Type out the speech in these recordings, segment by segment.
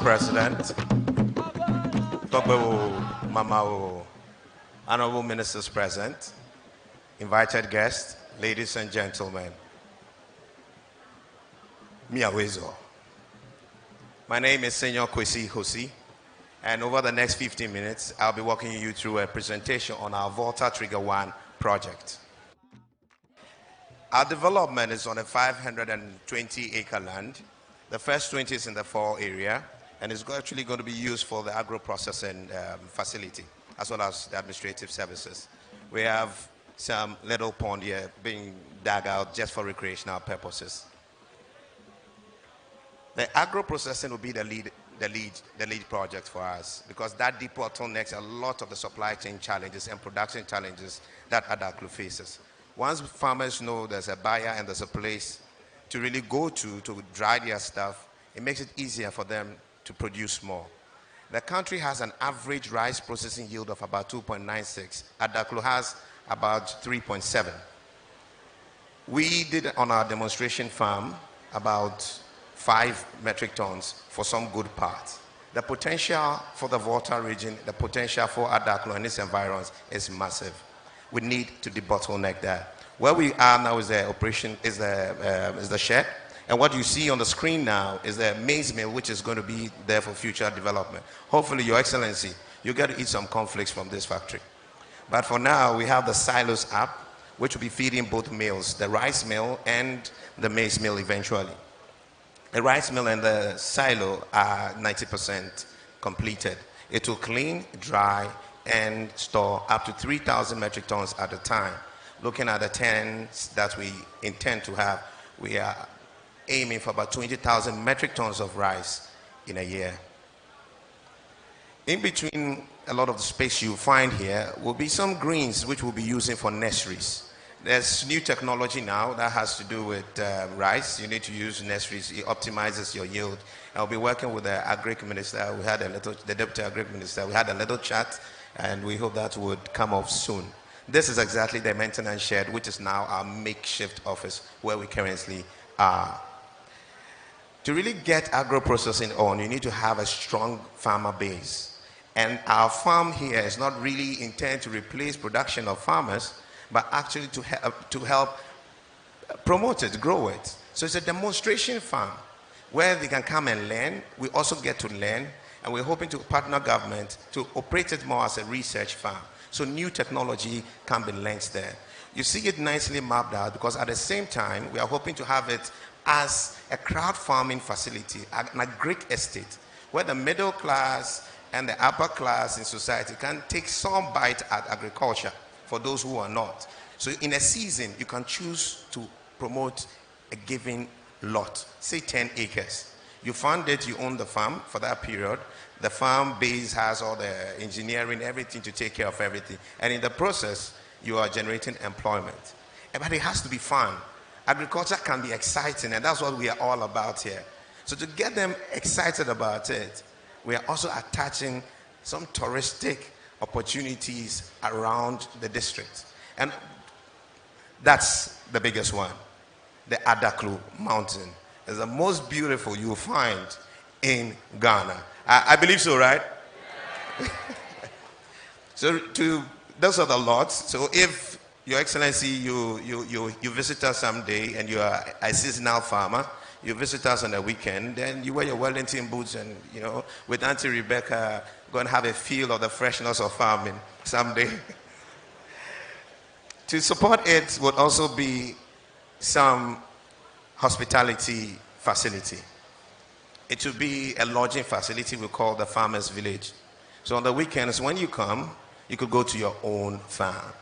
President, honorable ministers present, invited guests, ladies and gentlemen. Miawezo. My name is Senor Kwesi Hosi, and over the next 15 minutes, I'll be walking you through a presentation on our Volta Trigger 1 project. Our development is on a 520-acre land. The first 20 is in the fall area, and it's actually going to be used for the agro-processing facility, as well as the administrative services. We have some little pond here being dug out just for recreational purposes. The agro-processing will be the lead project for us, because that bottlenecks a lot of the supply chain challenges and production challenges that Adaklu faces. Once farmers know there's a buyer and there's a place to really go to dry their stuff, it makes it easier for them to produce more. The country has an average rice processing yield of about 2.96. Adaklu has about 3.7. We did on our demonstration farm about 5 metric tons for some good parts. The potential for the Volta region, the potential for Adaklu and its environs is massive. We need to debottleneck that. Where we are now is the operation, is the shed. And what you see on the screen now is the maize mill, which is going to be there for future development. Hopefully, Your Excellency, you get to eat some cornflakes from this factory. But for now, we have the silos up, which will be feeding both mills, the rice mill and the maize mill eventually. The rice mill and the silo are 90% completed. It will clean, dry, and store up to 3,000 metric tons at a time. Looking at the tenants that we intend to have, we are aiming for about 20,000 metric tons of rice in a year. In between a lot of the space you find here will be some greens which we'll be using for nurseries. There's new technology now that has to do with rice. You need to use nurseries. It optimizes your yield. I'll be working with the Agric Minister. We had the Deputy Agric Minister. We had a little chat, and we hope that would come off soon. This is exactly the maintenance shed, which is now our makeshift office where we currently are. To really get agro-processing on, you need to have a strong farmer base. And our farm here is not really intended to replace production of farmers, but actually to help promote it, grow it. So it's a demonstration farm where they can come and learn. We also get to learn, and we're hoping to partner government to operate it more as a research farm. So new technology can be learnt there. You see it nicely mapped out because at the same time, we are hoping to have it as a crowd farming facility, an agric estate, where the middle class and the upper class in society can take some bite at agriculture for those who are not. So in a season, you can choose to promote a given lot, say 10 acres. You fund it, you own the farm for that period. The farm base has all the engineering, everything to take care of everything. And in the process, you are generating employment. But it has to be fun. Agriculture can be exciting, and that's what we are all about here. So to get them excited about it, we are also attaching some touristic opportunities around the district. And that's the biggest one. The Adaklu Mountain is the most beautiful you'll find in Ghana. I believe so, right? So those are the lots. So if Your Excellency, you visit us someday and you are a seasonal farmer, you visit us on the weekend, then you wear your Wellington boots and, with Auntie Rebecca, go and have a feel of the freshness of farming someday. To support it would also be some hospitality facility. It will be a lodging facility we call the Farmers Village. So on the weekends, when you come, you could go to your own farm.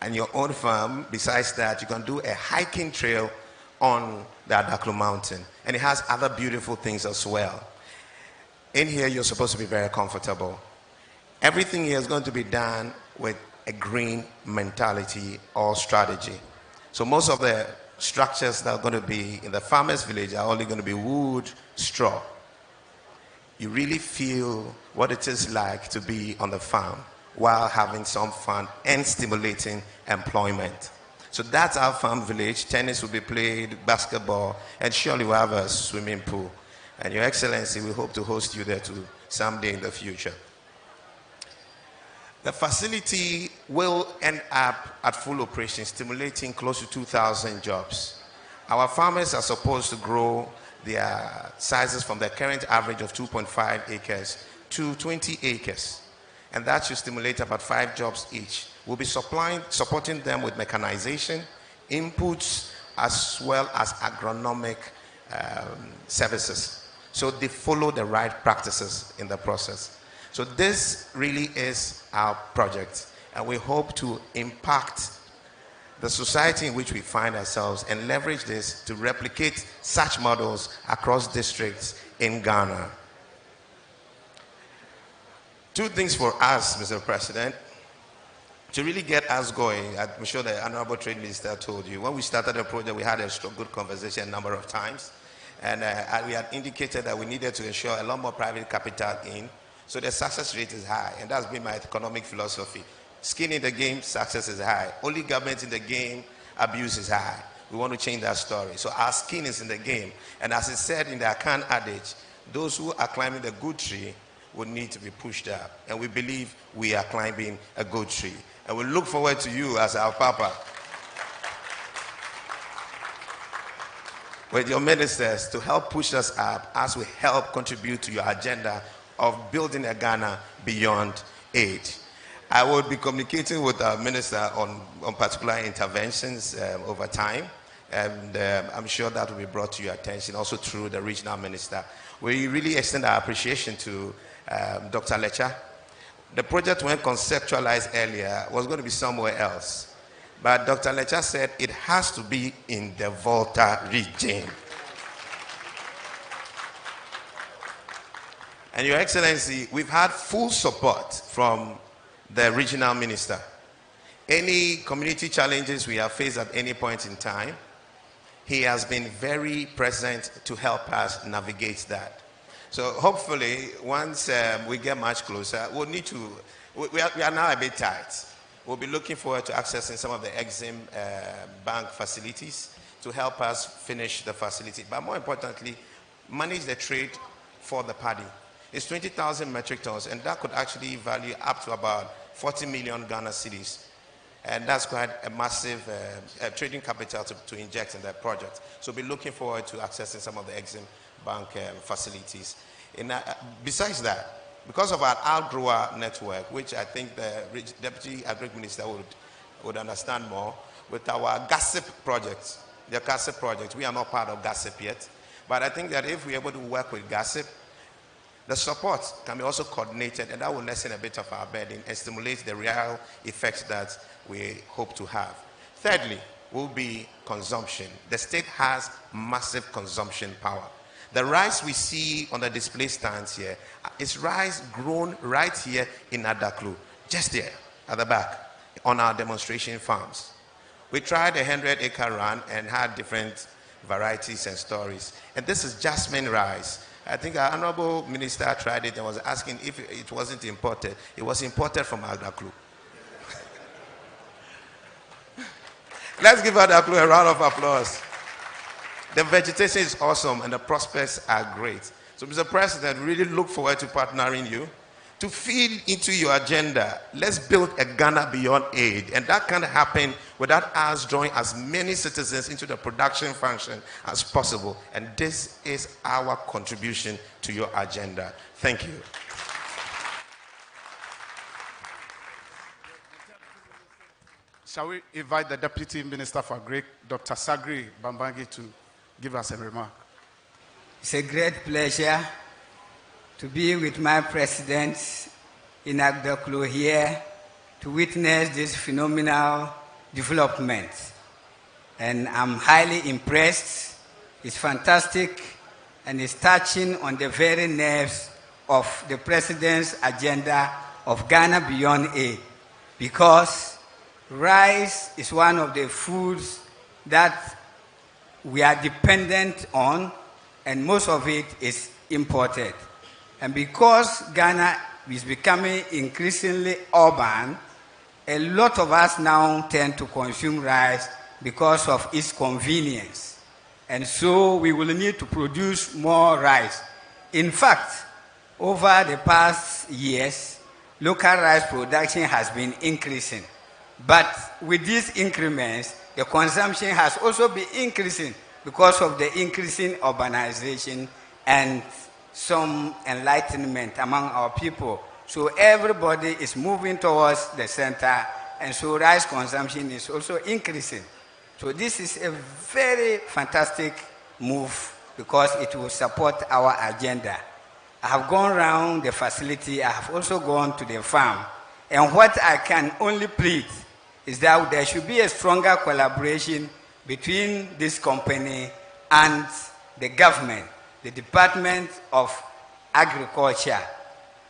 And your own farm, besides that, you can do a hiking trail on the Adaklu Mountain. And it has other beautiful things as well. In here, you're supposed to be very comfortable. Everything here is going to be done with a green mentality or strategy. So most of the structures that are going to be in the farmers village are only going to be wood, straw. You really feel what it is like to be on the farm while having some fun and stimulating employment. So that's our farm village. Tennis will be played, basketball, and surely we'll have a swimming pool. And Your Excellency, we hope to host you there too someday in the future. The facility will end up at full operation, stimulating close to 2,000 jobs. Our farmers are supposed to grow their sizes from the current average of 2.5 acres to 20 acres. And that should stimulate about 5 jobs each. We'll be supporting them with mechanization, inputs, as well as agronomic services. So they follow the right practices in the process. So this really is our project, and we hope to impact the society in which we find ourselves and leverage this to replicate such models across districts in Ghana. 2 things for us, Mr. President, to really get us going. I'm sure the Honorable Trade Minister told you. When we started the project, we had a good conversation a number of times. And we had indicated that we needed to ensure a lot more private capital in. So the success rate is high. And that's been my economic philosophy. Skin in the game, success is high. Only government in the game, abuse is high. We want to change that story. So our skin is in the game. And as it said in the Akan adage, those who are climbing the good tree would need to be pushed up. And we believe we are climbing a good tree. And we look forward to you as our Papa, with your ministers, to help push us up as we help contribute to your agenda of building a Ghana beyond aid. I will be communicating with our minister on particular interventions over time. And I'm sure that will be brought to your attention also through the regional minister. We really extend our appreciation to Dr. Lecha. The project, when conceptualized earlier, was going to be somewhere else. But Dr. Lecha said it has to be in the Volta Region. And Your Excellency, we've had full support from the regional minister. Any community challenges we have faced at any point in time, he has been very present to help us navigate that. So hopefully, once we get much closer, we'll need to, we are now a bit tight. We'll be looking forward to accessing some of the Exim Bank facilities to help us finish the facility. But more importantly, manage the trade for the paddy. It's 20,000 metric tons, and that could actually value up to about 40 million Ghana cedis. And that's quite a massive trading capital to inject in that project. So we'll be looking forward to accessing some of the Exim Bank facilities. Besides that, because of our outgrower network, which I think the Deputy Agri Minister would understand more, with our GASIP projects, the GASIP project, we are not part of GASIP yet, but I think that if we're able to work with GASIP, the support can be also coordinated, and that will lessen a bit of our burden and stimulate the real effects that we hope to have. Thirdly, will be consumption. The state has massive consumption power. The rice we see on the display stands here is rice grown right here in Adaklu, just there at the back on our demonstration farms. We tried a 100-acre run and had different varieties and stories. And this is jasmine rice. I think our Honorable Minister tried it and was asking if it wasn't imported. It was imported from Adaklu. Let's give Adaklu a round of applause. The vegetation is awesome and the prospects are great. So, Mr. President, really look forward to partnering you to feed into your agenda. Let's build a Ghana beyond aid. And that can happen without us drawing as many citizens into the production function as possible. And this is our contribution to your agenda. Thank you. Shall we invite the Deputy Minister for Agri, Dr. Sagri Bambangi, to give us a remark? It's a great pleasure to be with my president in Adaklu here to witness this phenomenal development. And I'm highly impressed. It's fantastic and it's touching on the very nerves of the president's agenda of Ghana Beyond Aid, because rice is one of the foods that we are dependent on, and most of it is imported. And because Ghana is becoming increasingly urban, a lot of us now tend to consume rice because of its convenience. And so we will need to produce more rice. In fact, over the past years, local rice production has been increasing. But with these increments, the consumption has also been increasing because of the increasing urbanization and some enlightenment among our people. So everybody is moving towards the center, and so rice consumption is also increasing. So this is a very fantastic move because it will support our agenda. I have gone around the facility, I have also gone to the farm, and what I can only plead is that there should be a stronger collaboration between this company and the government, the Department of Agriculture,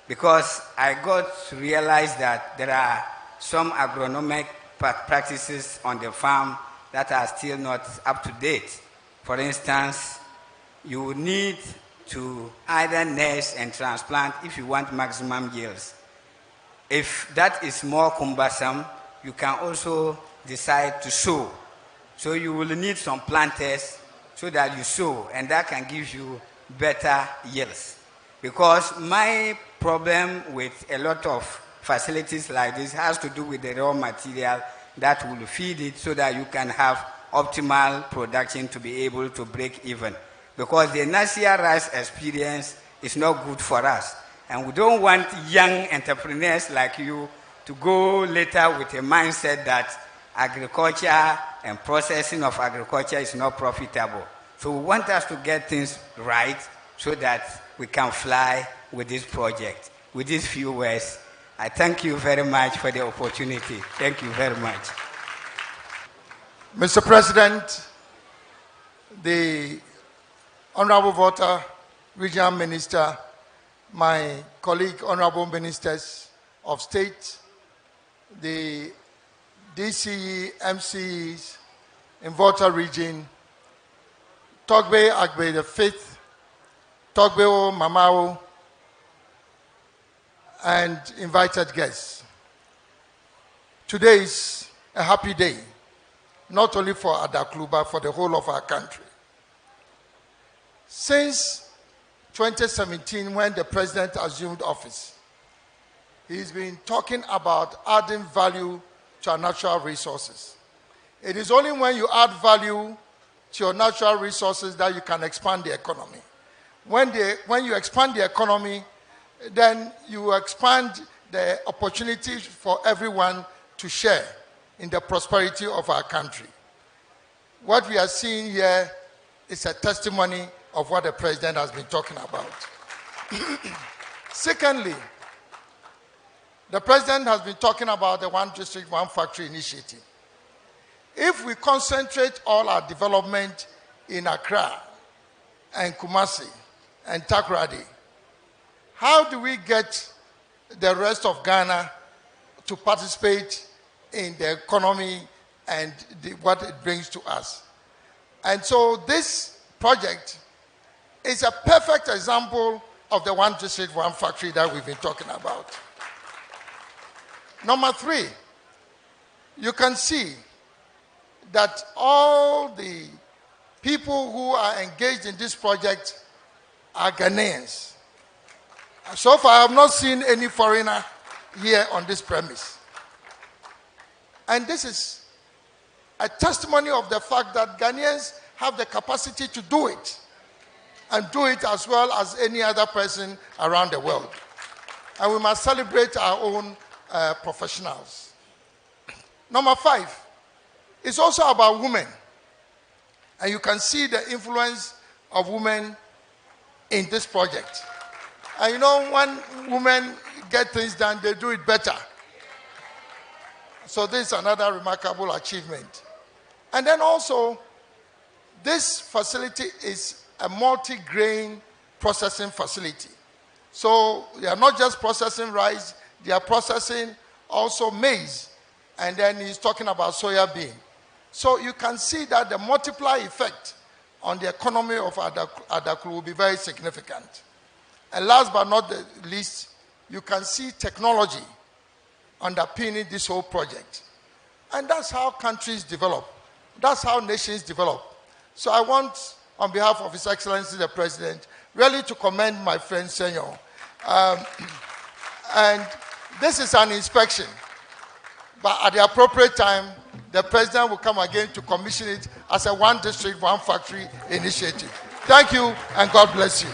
because I got to realize that there are some agronomic practices on the farm that are still not up to date. For instance, you need to either nurse and transplant if you want maximum yields. If that is more cumbersome, you can also decide to sow. So you will need some planters so that you sow, and that can give you better yields. Because my problem with a lot of facilities like this has to do with the raw material that will feed it so that you can have optimal production to be able to break even. Because the national rice experience is not good for us. And we don't want young entrepreneurs like you to go later with a mindset that agriculture and processing of agriculture is not profitable. So we want us to get things right so that we can fly with this project. With these few words, I thank you very much for the opportunity. Thank you very much. Mr. President, the Honorable Volta Region Minister, my colleague Honorable Ministers of State, the DCE, MCEs in Volta Region, Togbe Agbe the Fifth, Togbe Mamao, and invited guests. Today is a happy day, not only for Adaklu, but for the whole of our country. Since 2017, when the president assumed office, he's been talking about adding value to our natural resources. It is only when you add value to your natural resources that you can expand the economy. When you expand the economy, then you expand the opportunities for everyone to share in the prosperity of our country. What we are seeing here is a testimony of what the president has been talking about. Secondly, the president has been talking about the One District, One Factory initiative. If we concentrate all our development in Accra and Kumasi and Takoradi, how do we get the rest of Ghana to participate in the economy and what it brings to us? And so this project is a perfect example of the One District, One Factory that we've been talking about. Number 3, you can see that all the people who are engaged in this project are Ghanaians. So far, I have not seen any foreigner here on this premise. And this is a testimony of the fact that Ghanaians have the capacity to do it, and do it as well as any other person around the world. And we must celebrate our own professionals. Number 5, it's also about women. And you can see the influence of women in this project. And you know, when women get things done, they do it better. So this is another remarkable achievement. And then also, this facility is a multi-grain processing facility. So they are not just processing rice, they are processing also maize. And then he's talking about soya bean. So you can see that the multiplier effect on the economy of Adaklu will be very significant. And last but not the least, you can see technology underpinning this whole project. And that's how countries develop. That's how nations develop. So I want, on behalf of His Excellency the President, really to commend my friend Senor. And this is an inspection. But at the appropriate time, the President will come again to commission it as a One District, One Factory initiative. Thank you, and God bless you.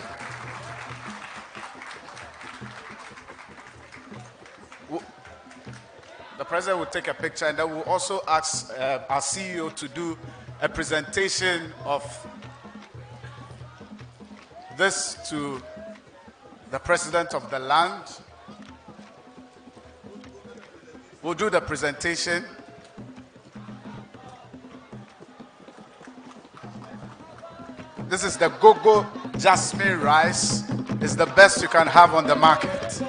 The President will take a picture, and then we'll also ask our CEO to do a presentation of this to the President of the land. We'll do the presentation. This is the Gogo Jasmine rice. It's the best you can have on the market.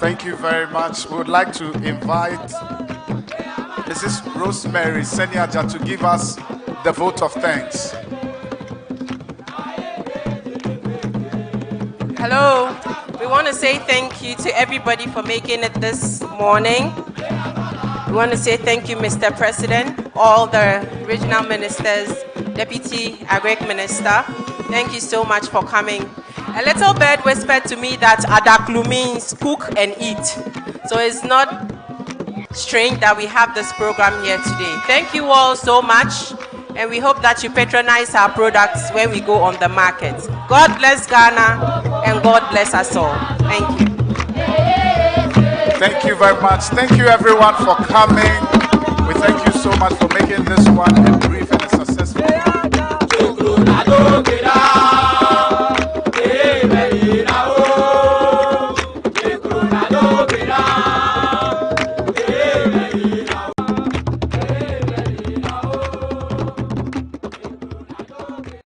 Thank you very much. We would like to invite Mrs. Rosemary Senyaja to give us the vote of thanks. Hello. We want to say thank you to everybody for making it this morning. We want to say thank you, Mr. President, all the regional ministers, Deputy Agric Minister. Thank you so much for coming. A little bird whispered to me that Adaklu means cook and eat. So it's not strange that we have this program here today. Thank you all so much, and we hope that you patronize our products when we go on the market. God bless Ghana, and God bless us all. Thank you. Thank you very much. Thank you everyone for coming. We thank you so much for making this one a brief and a successful one.